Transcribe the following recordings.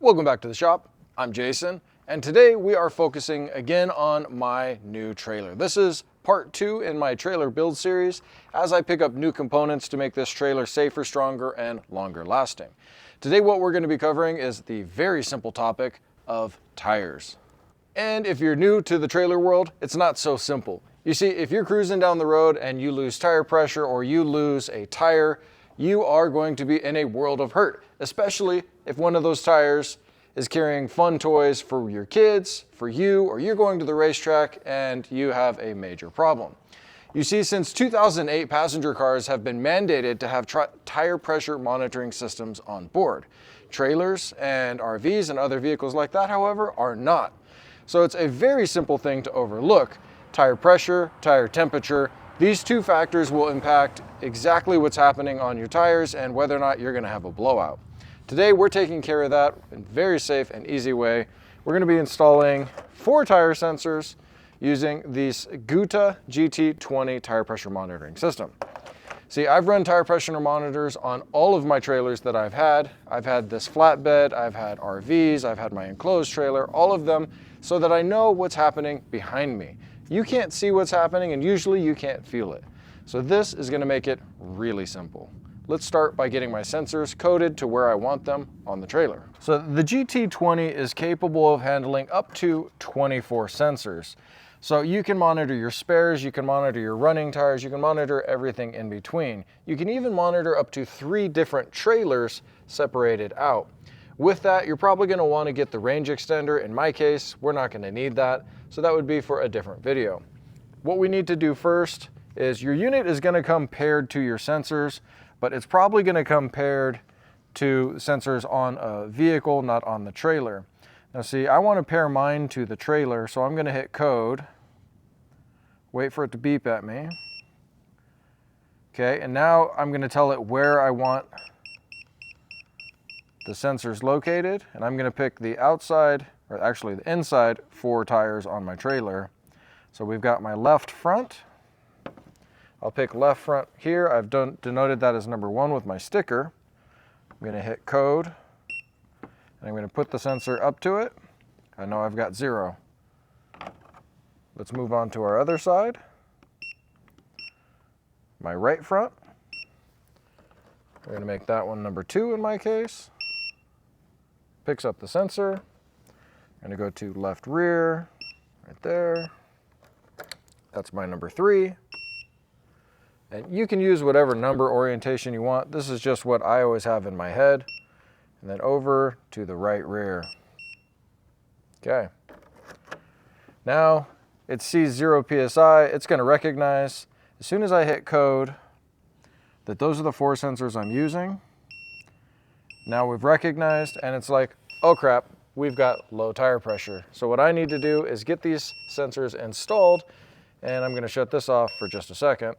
Welcome back to the shop. I'm Jason, and today we are focusing again on my new trailer. This is part 2 in my trailer build series as I pick up new components to make this trailer safer, stronger, and longer lasting. Today what we're going to be covering is the very simple topic of tires. And if you're new to the trailer world, it's not so simple. You see, if you're cruising down the road and you lose tire pressure or you lose a tire, you are going to be in a world of hurt, especially if one of those tires is carrying fun toys for your kids, for you, or you're going to the racetrack and you have a major problem. You see, since 2008, passenger cars have been mandated to have tire pressure monitoring systems on board. Trailers and RVs and other vehicles like that, however, are not. So it's a very simple thing to overlook. Tire pressure, tire temperature, these two factors will impact exactly what's happening on your tires and whether or not you're going to have a blowout. Today we're taking care of that in a very safe and easy way. We're going to be installing 4 tire sensors using this GUTA GT20 tire pressure monitoring system. See, I've run tire pressure monitors on all of my trailers that I've had. I've had this flatbed, I've had RVs, I've had my enclosed trailer, all of them, so that I know what's happening behind me. You can't see what's happening and usually you can't feel it. So this is going to make it really simple. Let's start by getting my sensors coded to where I want them on the trailer. So the GT20 is capable of handling up to 24 sensors. So you can monitor your spares, you can monitor your running tires, you can monitor everything in between. You can even monitor up to 3 different trailers separated out. With that, you're probably going to want to get the range extender. In my case, we're not going to need that, so that would be for a different video. What we need to do first is your unit is going to come paired to your sensors, but it's probably going to come paired to sensors on a vehicle, not on the trailer. Now see, I want to pair mine to the trailer, so I'm going to hit code, wait for it to beep at me. Okay, and now I'm going to tell it where I want the sensors located, and I'm going to pick the outside, or actually the inside 4 tires on my trailer. So we've got my left front. I'll pick left front here. I've denoted that as number 1 with my sticker. I'm going to hit code, and I'm going to put the sensor up to it. I know I've got 0. Let's move on to our other side. My right front. We're going to make that one number 2 in my case. Picks up the sensor. I'm going to go to left rear, right there. That's my number 3. And you can use whatever number orientation you want. This is just what I always have in my head. And then over to the right rear. Okay. Now it sees 0 PSI. It's going to recognize as soon as I hit code that those are the 4 sensors I'm using. Now we've recognized, and it's like, oh crap, we've got low tire pressure. So what I need to do is get these sensors installed, and I'm going to shut this off for just a second.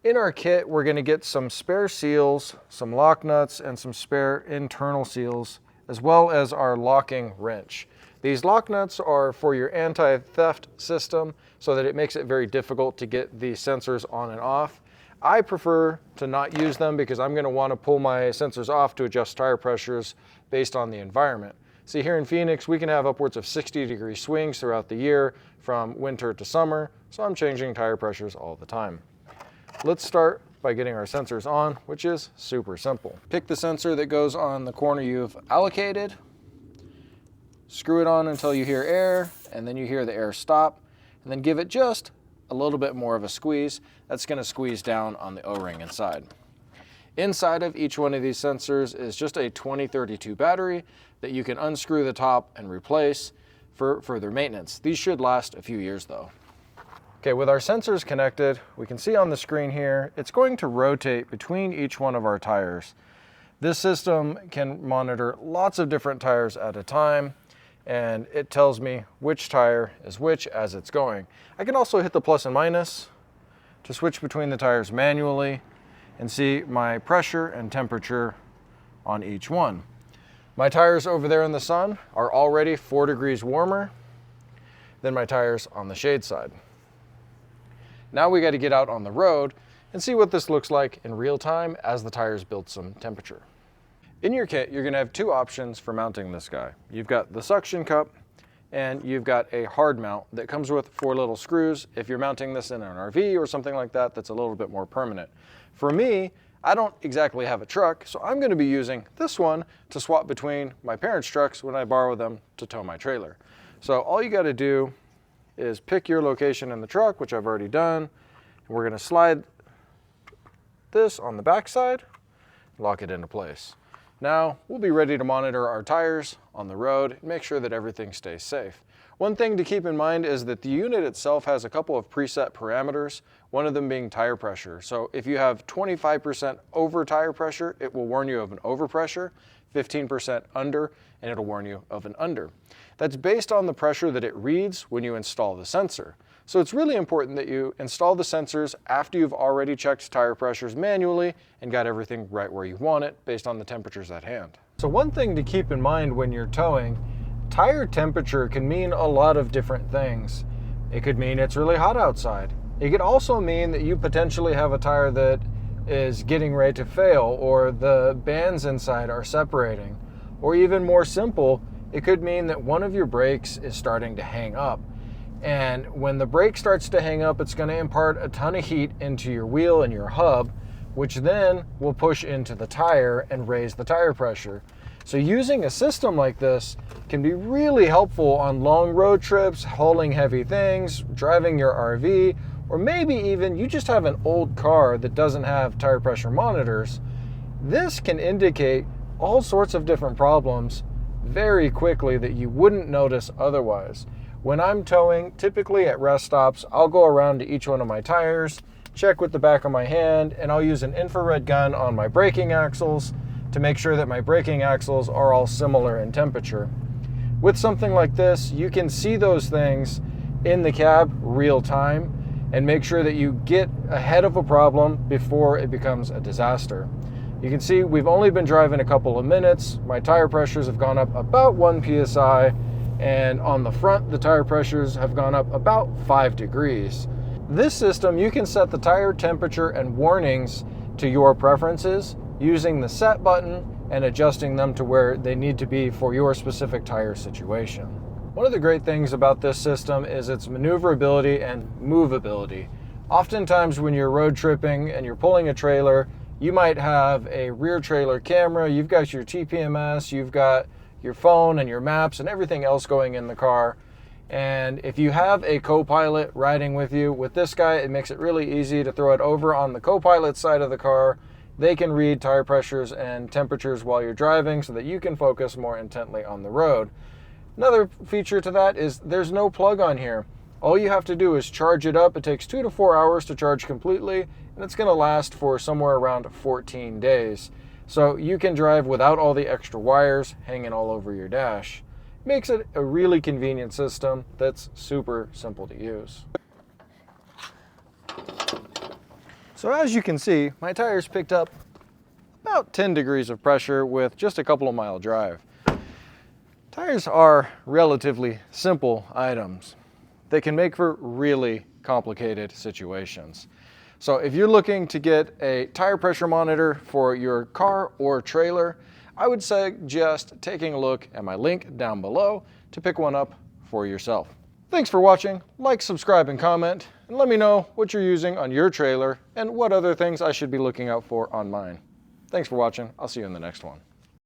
In our kit, we're going to get some spare seals, some lock nuts, and some spare internal seals, as well as our locking wrench. These lock nuts are for your anti-theft system, so that it makes it very difficult to get the sensors on and off. I prefer to not use them because I'm going to want to pull my sensors off to adjust tire pressures based on the environment. See, here in Phoenix, we can have upwards of 60-degree swings throughout the year from winter to summer, so I'm changing tire pressures all the time. Let's start by getting our sensors on, which is super simple. Pick the sensor that goes on the corner you've allocated, screw it on until you hear air, and then you hear the air stop, and then give it just a little bit more of a squeeze. That's going to squeeze down on the O-ring inside. Inside of each one of these sensors is just a 2032 battery that you can unscrew the top and replace for further maintenance. These should last a few years though. Okay, with our sensors connected, we can see on the screen here, it's going to rotate between each one of our tires. This system can monitor lots of different tires at a time, and it tells me which tire is which as it's going. I can also hit the plus and minus to switch between the tires manually and see my pressure and temperature on each one. My tires over there in the sun are already 4 degrees warmer than my tires on the shade side. Now we got to get out on the road and see what this looks like in real time as the tires build some temperature. In your kit, you're gonna have two options for mounting this guy. You've got the suction cup and you've got a hard mount that comes with 4 little screws if you're mounting this in an RV or something like that that's a little bit more permanent. For me, I don't exactly have a truck, so I'm gonna be using this one to swap between my parents' trucks when I borrow them to tow my trailer. So all you gotta do is pick your location in the truck, which I've already done, and we're gonna slide this on the back side, lock it into place. Now, we'll be ready to monitor our tires on the road and make sure that everything stays safe. One thing to keep in mind is that the unit itself has a couple of preset parameters, one of them being tire pressure. So if you have 25% over tire pressure, it will warn you of an overpressure, 15% under, and it'll warn you of an under. That's based on the pressure that it reads when you install the sensor. So it's really important that you install the sensors after you've already checked tire pressures manually and got everything right where you want it based on the temperatures at hand. So one thing to keep in mind when you're towing, tire temperature can mean a lot of different things. It could mean it's really hot outside. It could also mean that you potentially have a tire that is getting ready to fail, or the bands inside are separating. Or even more simple, it could mean that one of your brakes is starting to hang up. And when the brake starts to hang up, it's going to impart a ton of heat into your wheel and your hub, which then will push into the tire and raise the tire pressure. So using a system like this can be really helpful on long road trips, hauling heavy things, driving your RV, or maybe even you just have an old car that doesn't have tire pressure monitors. This can indicate all sorts of different problems very quickly that you wouldn't notice otherwise. When I'm towing, typically at rest stops, I'll go around to each one of my tires, check with the back of my hand, and I'll use an infrared gun on my braking axles to make sure that my braking axles are all similar in temperature. With something like this, you can see those things in the cab real time and make sure that you get ahead of a problem before it becomes a disaster. You can see we've only been driving a couple of minutes. My tire pressures have gone up about 1 psi. And on the front, the tire pressures have gone up about 5 degrees. This system, you can set the tire temperature and warnings to your preferences using the set button and adjusting them to where they need to be for your specific tire situation. One of the great things about this system is its maneuverability and movability. Oftentimes when you're road tripping and you're pulling a trailer, you might have a rear trailer camera, you've got your TPMS, you've got your phone and your maps and everything else going in the car. And if you have a co-pilot riding with you, with this guy, it makes it really easy to throw it over on the co-pilot side of the car. They can read tire pressures and temperatures while you're driving so that you can focus more intently on the road. Another feature to that is there's no plug on here. All you have to do is charge it up. It takes 2 to 4 hours to charge completely, and it's going to last for somewhere around 14 days. So you can drive without all the extra wires hanging all over your dash. Makes it a really convenient system that's super simple to use. So as you can see, my tires picked up about 10 degrees of pressure with just a couple of mile drive. Tires are relatively simple items that can make for really complicated situations. So if you're looking to get a tire pressure monitor for your car or trailer, I would suggest taking a look at my link down below to pick one up for yourself. Thanks for watching. Like, subscribe, and comment, and let me know what you're using on your trailer and what other things I should be looking out for on mine. Thanks for watching. I'll see you in the next one.